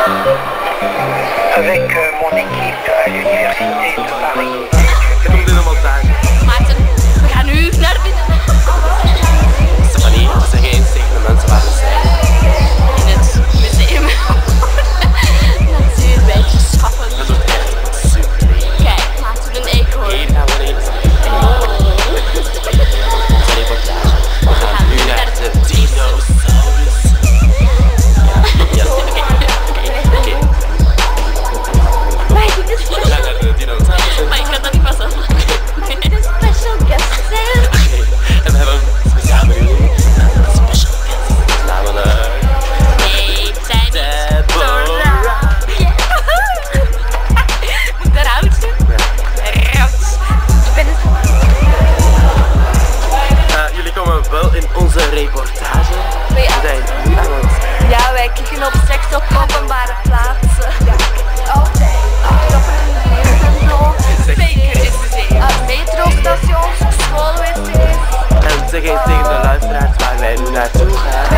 Avec mon équipe à l'université de Paris. Ik kom dit allemaal daar. Maarten, we gaan nu naar binnen. Stefanie, zeg eens tegen de mensen waar we zijn. In het museum. Natuurwetenschappen. Dat wordt echt super leuk. Kijk, laten we een eekhoorn. Hier gaan we heen. Onze reportage. We gaan nu naar de dinosaurus. Ja, oké. Maar dit is We gaan naar de dinosaurus. Maar ik kan dat niet passen. Dit is special guest zijn. Oké, en we hebben een speciaal menu. Een special guest. Namelijk... Nee, het zijn niet. Deborah. Moet ik daar houden? Rauts. Ik ben het. Jullie komen wel in onze reportage. We zijn nu aan het... Ja, wij kijken op seks op openbare plaatsen. Ja, altijd. Zeker is het zeker. Metrostations, schoolwc's. En zeg eens tegen de luisteraars waar wij nu naartoe gaan.